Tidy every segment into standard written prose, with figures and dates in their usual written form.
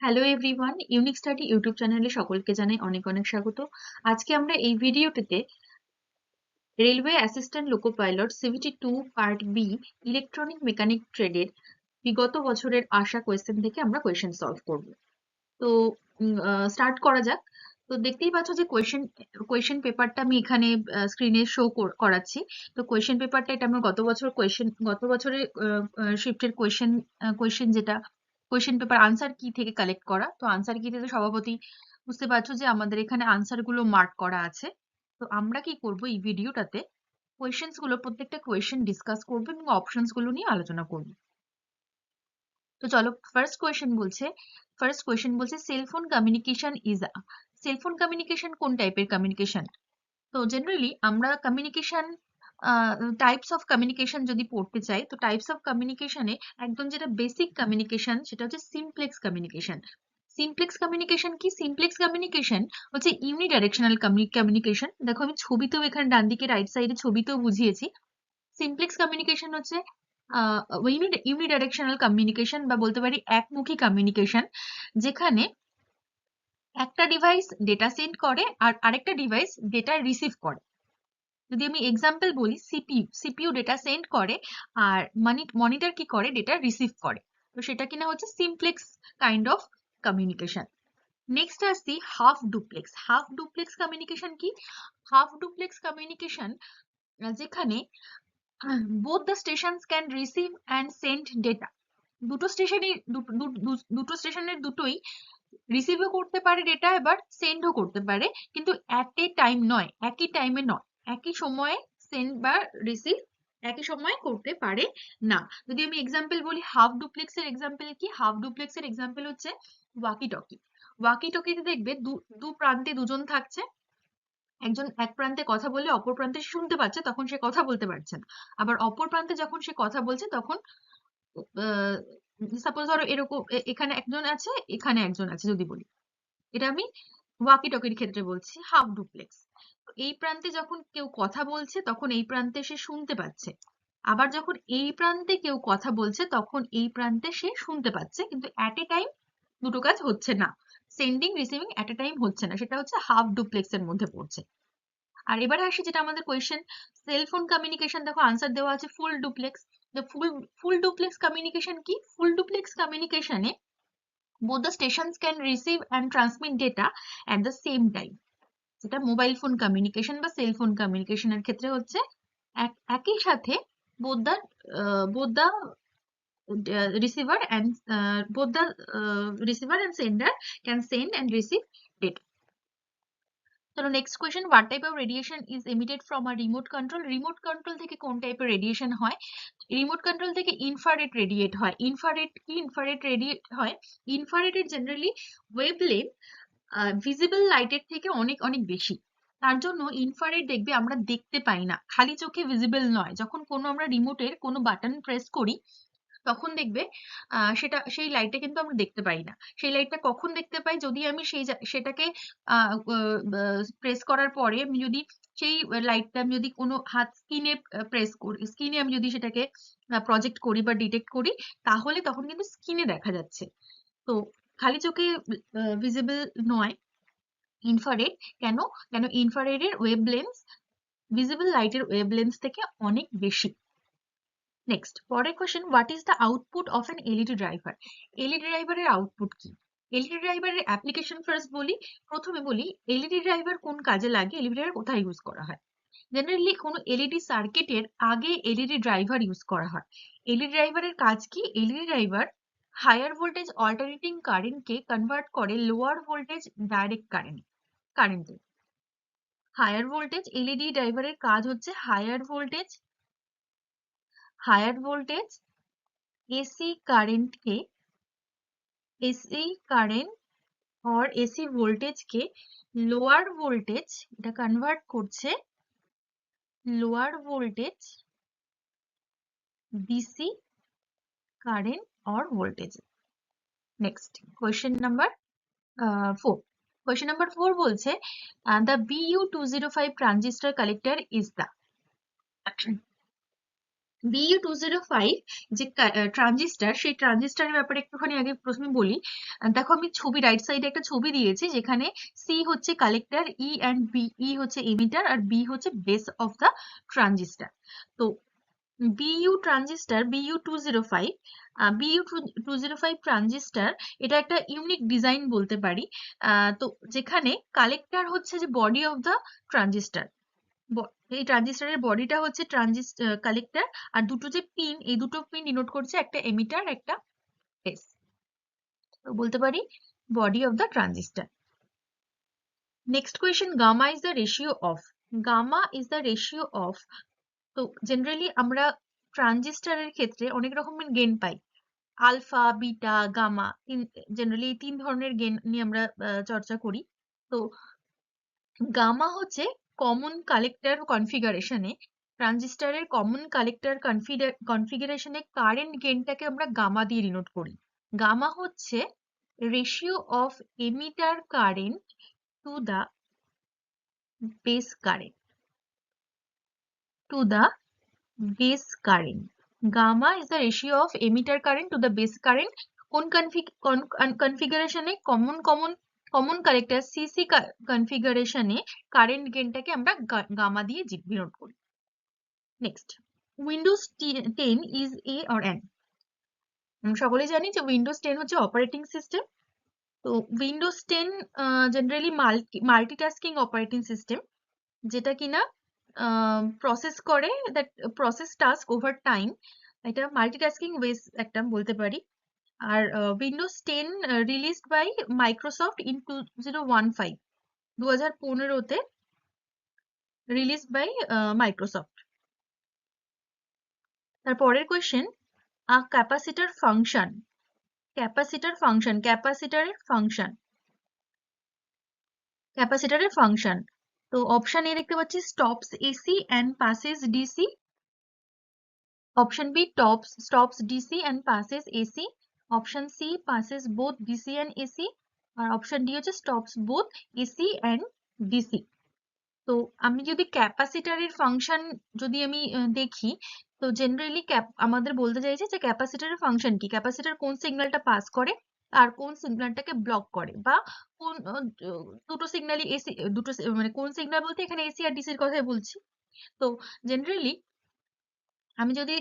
Hello everyone, unique study YouTube চ্যানেলে সকলকে জানাই অনেক অনেক স্বাগত। আজকে আমরা এই ভিডিওটিতে railway assistant loco pilot CBT 2 part B electronic mechanic ট্রেডের বিগত বছরের আসা কোয়েশ্চেন থেকে আমরা কোয়েশ্চেন সলভ করব। তো স্টার্ট করা যাক। তো দেখতেই পাচ্ছ যে কোয়েশ্চেন পেপারটা আমি এখানে স্ক্রিনে শো করাচ্ছি। তো কোয়েশ্চেন পেপারটা এটা আমার গত বছরের শিফটের কোয়েশ্চেন যেটা কোয়েশ্চেন পেপার আনসার কি থেকে কালেক্ট করা। তো আনসার কিতে তো স্বভাবতই বুঝতে পারছো যে আমাদের এখানে আনসার গুলো মার্ক করা আছে। তো আমরা কি করব এই ভিডিওটাতে কোয়েশ্চেন্স গুলো প্রত্যেকটা কোয়েশ্চেন ডিসকাস করবো এবং অপশনস গুলো নিয়ে আলোচনা করবো। তো চলো ফার্স্ট কোয়েশ্চেন বলছে সেলফোন কমিউনিকেশন কোন টাইপের কমিউনিকেশন। তো জেনারেলি আমরা কমিউনিকেশন টাইপস অফ কমিউনিকেশন যদি পড়তে চাই, তো টাইপস অফ কমিউনিকেশনে একদম যেটা বেসিক কমিউনিকেশন সেটা হচ্ছে সিমপ্লেক্স কমিউনিকেশন। সিমপ্লেক্স কমিউনিকেশন হচ্ছে ইউনিডাইরেকশনাল কমিউনিকেশন। দেখো আমি ছবিতেও এখানে ডান দিকে রাইট সাইডে ছবিতেও বুঝিয়েছি। সিমপ্লেক্স কমিউনিকেশন হচ্ছে ইউনিডাইরেকশনাল কমিউনিকেশন বা বলতে পারি একমুখী কমিউনিকেশন, যেখানে একটা ডিভাইস ডেটা সেন্ড করে আর আরেকটা ডিভাইস ডেটা রিসিভ করে। যদি আমি এক্সাম্পল বলি, সিপিইউ ডেটা সেন্ড করে আর মনিটর কি করে, ডেটা রিসিভ করে। তো সেটা কিনা হচ্ছে simplex kind of communication. Next আসছি হাফ ডুপ্লেক্স কমিউনিকেশন কি? হাফ ডুপ্লেক্স কমিউনিকেশন যেখানে both the stations can receive and send data. দুটো স্টেশনই দুটো স্টেশনের দুটোই রিসিভও করতে পারে ডেটা, এবার সেন্ডও করতে পারে, কিন্তু অ্যাট এ টাইম নয়, একই টাইমে নয়, একই সময়ে সেন্ড বা রিসিভ একই সময়ে করতে পারে না। যদি আমি এক্সাম্পল বলি হাফ ডুপ্লেক্সের এক্সাম্পল কি, হাফ ডুপ্লেক্সের এক্সাম্পল হচ্ছে ওয়াকি টকি। ওয়াকি টকিতে দেখবে দু প্রান্তে দুজন থাকছে, একজন এক প্রান্তে কথা বলে অপর প্রান্তে সে শুনতে পাচ্ছে, তখন সে কথা বলতে পারছে না। আবার অপর প্রান্তে যখন সে কথা বলছে তখন সাপোজ ধরো এরকম এখানে একজন আছে এখানে একজন আছে যদি বলি, এটা আমি ওয়াকি টকির ক্ষেত্রে বলছি হাফ ডুপ্লেক্স। এই প্রান্তে যখন কেউ কথা বলছে তখন এই প্রান্তে সে শুনতে পাচ্ছে, আবার যখন এই প্রান্তে কেউ কথা বলছে তখন এই প্রান্তে সে শুনতে পাচ্ছে, কিন্তু অ্যাট এ টাইম দুটো কাজ হচ্ছে না, sending receiving at a time হচ্ছে না, সেটা হচ্ছে হাফ ডুপ্লেক্স এর মধ্যে পড়ছে। আর এবারে আসি যেটা আমাদের কোয়েশ্চেন, সেলফোন কমিউনিকেশন, দেখো আনসার দেওয়া আছে full duplex. Full duplex communication কি? ফুল ডুপ্লেক্স কমিউনিকেশনে both the stations can receive and transmit data at the same time, যেটা মোবাইল ফোন কমিউনিকেশন বা সেল ফোন কমিউনিকেশনের ক্ষেত্রে হচ্ছে একই সাথে both the both the receiver and both the receiver and sender can send and receive data. চলো next question, what type of radiation is emitted from a remote control. Remote control থেকে কোন টাইপের radiation হয়? Remote control থেকে infrared radiate হয়। Infrared radiate হয়। ইনফ্রারেডের generally wavelength visible লাইটের থেকে অনেক অনেক বেশি। তার জন্য ইনফ্রারেড দেখবে আমরা দেখতে পাই না, খালি চোখে ভিজিবল নয়। যখন কোনো আমরা রিমোটের কোনো বাটন প্রেস করি তখন দেখবে সেই লাইটটা কিন্তু আমরা দেখতে পাই না। সেই লাইটটা কখন দেখতে পাই? যদি আমি সেটাকে প্রেস করার পরে আমি যদি সেই লাইটটা আমি যদি কোনো হাত স্কিনে প্রেস করি, স্কিনে আমি যদি সেটাকে প্রজেক্ট করি বা ডিটেক্ট করি, তাহলে তখন কিন্তু স্কিনে দেখা যাচ্ছে। তো খালি চোখে ভিজিবল নয় ইনফ্রারেড। কেন? কেন ইনফ্রারেডের ওয়েভলেন্থ ভিজিবল লাইটের ওয়েভলেন্থ থেকে অনেক বেশি। নেক্সট পরের question, what is the output of an LED driver. LED ড্রাইভারের আউটপুট কি? এলইডি ড্রাইভারের অ্যাপ্লিকেশন ফার্স্ট বলি। প্রথমে বলি এলইডি ড্রাইভার কোন কাজে লাগে, এলইডি ড্রাইভার কোথায় ইউজ করা হয়। জেনারেলি কোনো এলইডি সার্কিটের আগে এলইডি ড্রাইভার ইউজ করা হয়। এলইডি ড্রাইভারের কাজ কি? LED driver higher voltage alternating কারেন্টকে কনভার্ট করে লোয়ার ভোল্টেজ ডাইরেক্ট কারেন্টে। হায়ার ভোল্টেজ এলইডি ড্রাইভারের কাজ হচ্ছে হায়ার ভোল্টেজ এসি কারেন্টকে এসি কারেন্ট और এসি ভোল্টেজকে লোয়ার ভোল্টেজ, এটা কনভার্ট করছে লোয়ার ভোল্টেজ ডিসি কারেন্ট और voltage. Next question number 4। Question number 4 বলছে the BU205 transistor collector is the. BU205 যে ট্রানজিস্টার, সেই ট্রানজিস্টারের ব্যাপারে একটুখানি আগে প্রথমে বলি। দেখো আমি ছবি রাইট সাইডে একটা ছবি দিয়েছি, যেখানে সি হচ্ছে কালেক্টর, ই অ্যান্ড বি, ই হচ্ছে এমিটার আর বি হচ্ছে বেস অফ দ্য ট্রানজিস্টার। তো BU transistor, BU205, BU205 transistor, এটা একটা ইউনিক ডিজাইন বলতে পারি। তো যেখানে কালেক্টর হচ্ছে যে বডি অফ দ্য ট্রানজিস্টার, এই ট্রানজিস্টারের বডিটা হচ্ছে কালেক্টর, আর দুটো যে পিন, এই দুটো পিন ডিনোট করছে একটা এমিটার একটা বেস। তো বলতে পারি body of the transistor. Next question, gamma is the ratio of. Gamma is the ratio of. তো জেনারেলি আমরা ট্রানজিস্টারের ক্ষেত্রে অনেক রকমের গেন পাই, আলফা, বিটা, গামা। জেনারেলি এই তিন ধরনের গেন নিয়ে আমরা চর্চা করি। তো গামা হচ্ছে কমন কালেক্টর কনফিগারেশনে, ট্রানজিস্টারের কমন কালেক্টর কনফিগারেশনে কারেন্ট গেনটাকে আমরা গামা দিয়ে ডিনোট করি। গামা হচ্ছে ratio of emitter current to the base current, to the base current. Gamma is the ratio of emitter current to the base current। কোন কনফিগারেশনে? কমন কালেক্টর সিসি কনফিগারেশনে current গেনটাকে আমরা গামা দিয়ে denote করি। Next, Windows 10 is a or an. সকলেই জানি যে উইন্ডোজ 10 হচ্ছে অপারেটিং সিস্টেম। তো Windows 10 generally multitasking operating system, যেটা কিনা প্রসেস করে, that process task over time. এটা মাল্টিটাস্কিং ওয়েস একটা বলতে পারি। আর Windows 10 released by Microsoft in 2015, 2015-তে রিলিজ বাই মাইক্রোসফট। তারপরের question, a capacitor function. Capacitor function, ক্যাপাসিটরের ফাংশন। তো অপশন এ দেখতে পাচ্ছি stops AC and passes DC, option B stops DC and passes AC, option C passes both DC and AC, আর option D হচ্ছে stops both AC and DC। তো আমি যদি ক্যাপাসিটরের ফাংশন যদি আমি দেখি, তো জেনারেলি আমাদের বলতে চাইছে যে ক্যাপাসিটরের ফাংশন কি, ক্যাপাসিটর কোন সিগন্যালটা পাস করে আর কোন সিগন্যালটাকে ব্লক করে, বা কোন দুটো সিগন্যালই এসি, দুটো মানে কোন সিগন্যাল বলতে এখানে এসি আর ডিসির কথাই বলছি। তো জেনারেলি আমি যদি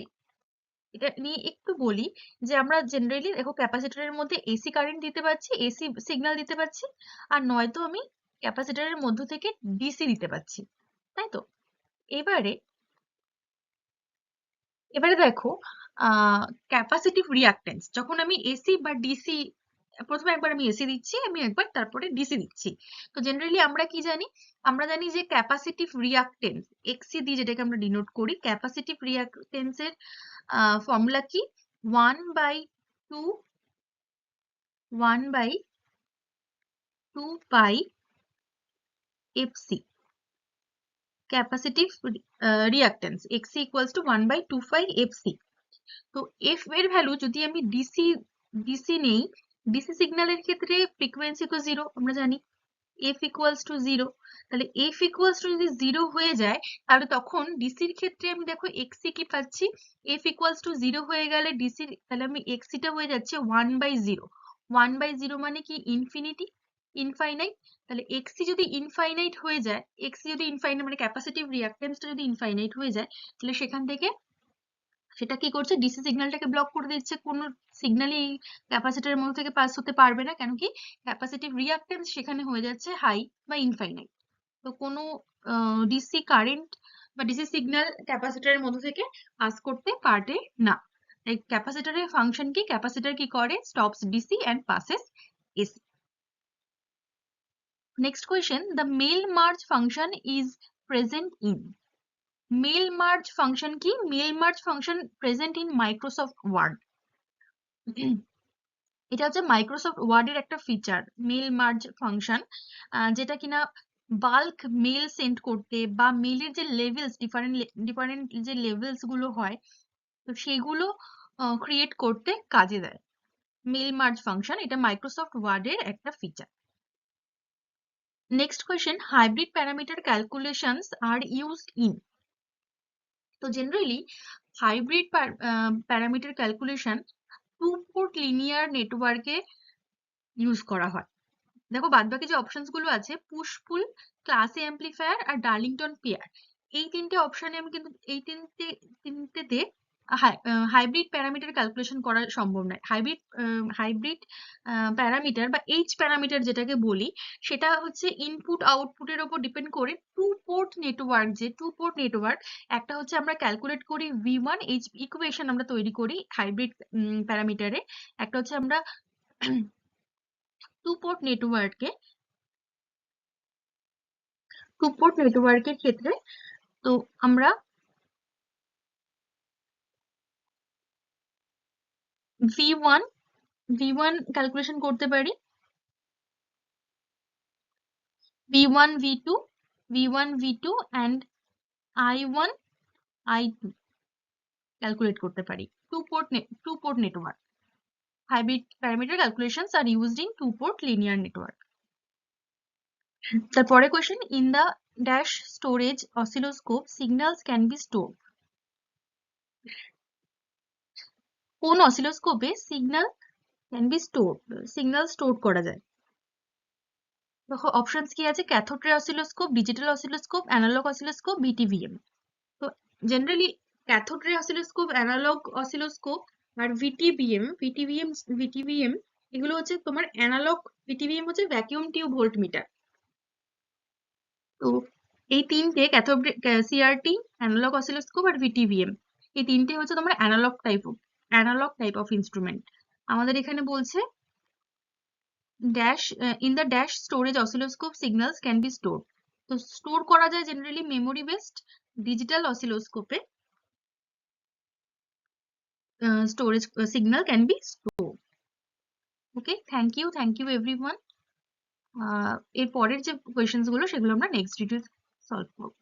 এটা নিয়ে একটু বলি, যে আমরা জেনারেলি দেখো ক্যাপাসিটরের মধ্যে এসি কারেন্ট দিতে পারছি, এসি সিগন্যাল দিতে পারছি, আর নয়তো আমি ক্যাপাসিটরের মধ্য থেকে ডিসি দিতে পারছি, তাই তো? এবারে এবারে দেখো ক্যাপাসিটিভ রিঅ্যাক্টেন্স, যখন আমি এসি বা ডিসি, প্রথমে একবার আমি এসি দিচ্ছি, আমি একবার তারপরে ডিসি দিচ্ছি। তো জেনারেলি আমরা কি জানি? আমরা জানি যে ক্যাপাসিটিভ রিঅ্যাক্টেন্স এক্সি দিয়ে যেটাকে আমরা ডিনোট করি, ক্যাপাসিটিভ রিঅ্যাক্টেন্সের ফর্মুলা কি? 1/2 pi F C. Capacitive reactance X C equals to 1/2 pi F C. তো এফ এর ভ্যালু যদি আমি ডিসি নেই, ডিসি সিগন্যালের ক্ষেত্রে ফ্রিকোয়েন্সি তো জিরো, আমরা জানি এফ ইকুয়ালস টু জিরো। তাহলে এফ ইকুয়ালস টু যদি জিরো হয়ে যায়, তাহলে তখন ডিসির ক্ষেত্রে আমি দেখো এক্সি কি পাচ্ছি, এফ ইকুয়ালস টু জিরো হয়ে গেলে ডিসির, তাহলে আমি এক্সিটা হয়ে যাচ্ছে 1/0। 1/0 মানে কি? Infinity, infinite. তাহলে এক্সি যদি ইনফাইনাইট হয়ে যায়, এক্সি যদি ইনফাইনাইট মানে ক্যাপাসিটিভ রিঅ্যাক্টেন্সটা যদি ইনফাইনাইট হয়ে যায়, তাহলে সেখান থেকে সেটা কি করছে? ডিসি সিগন্যালটাকে ব্লক করে দিচ্ছে, কোনো সিগন্যালই ক্যাপাসিটরের মধ্যে থেকে পাস হতে পারবে না, কেন কি? ক্যাপাসিটিভ রিঅ্যাক্টেন্স সেখানে হয়ে যাচ্ছে হাই বা ইনফাইনাইট। তো কোনো ডিসি কারেন্ট বা ডিসি সিগন্যাল ক্যাপাসিটরের মধ্যে থেকে পাস করতে পারে না। তাই ক্যাপাসিটরের ফাংশন কি? ক্যাপাসিটর কি করে? Stops DC and passes AC. Next question, the mail merge function is present in. Mail merge function কি? Mail merge function present in Microsoft Word. এটা হচ্ছে মাইক্রোসফট ওয়ার্ডের একটা ফিচার, মেল মার্জ ফাংশন, যেটা কিনা বাল্ক মেল সেন্ড করতে বা মেলের যে লেভেলস, ডিফারেন্ট যে লেভেলস গুলো হয়, তো সেগুলো ক্রিয়েট করতে কাজে দেয় মেল মার্জ ফাংশন। এটা মাইক্রোসফট ওয়ার্ডের একটা feature. Next question, hybrid parameter calculations are used in. তো generally hybrid parameter calculation two port linear নেটওয়ার্কে ইউজ করা হয়। দেখো বাদবাকি যে অপশনস গুলো আছে, push pull, class A amplifier আর ডার্লিংটন পেয়ার, এই তিনটে অপশনে আমি কিন্তু এই তিনটেতে হাইব্রিড প্যারামিটার ক্যালকুলেশন করা সম্ভব নয়। হাইব্রিড প্যারামিটার বা এইচ প্যারামিটার যেটাকে বলি, সেটা হচ্ছে ইনপুট আউটপুটের উপর ডিপেন্ড করে টু পোর্ট নেটওয়ার্ক, একটা হচ্ছে আমরা ক্যালকুলেট করি V1 এইচ ইকুয়েশন আমরা তৈরি করি হাইব্রিড প্যারামিটারে, একটা হচ্ছে আমরা টু পোর্ট নেটওয়ার্কের ক্ষেত্রে তো আমরা V1 ক্যালকুলেশন করতে পারি, V1 V2 and I1 I2 calculate করতে পারি two port network. Hybrid parameter calculations are used in two port linear network. তারপরে question, in the dash storage oscilloscope signals can be stored. কোন অসিলোস্কোপে signal can be stored, signal store করা যায়? দেখো options কি আছে, cathode ray oscilloscope, digital oscilloscope, analog oscilloscope, BTVM. তো generally cathode ray oscilloscope, analog oscilloscope আর VTVM এগুলো হচ্ছে তোমার অ্যানালগ। ভিটিভিএম হচ্ছে ভ্যাকিউম টিউব ভোল্টমিটার। তো এই তিনটে ক্যাথোড, সিআরটি, অ্যানালগ অসিলোস্কোপ আর ভিটিভিএম, এই তিনটে হচ্ছে তোমার অ্যানালগ টাইপ অফ ইনস্ট্রুমেন্ট। আমাদের এখানে বলছে in the dash storage oscilloscope signals can be stored. তো স্টোর করা যায় জেনারেলি মেমোরি বেসড ডিজিটাল অসিলোস্কোপে, storage signal can be stored. Okay, thank you everyone. এর পরের যে কোয়েশ্চেন্স গুলো সেগুলো আমরা নেক্সট ভিডিও সলভ করবো।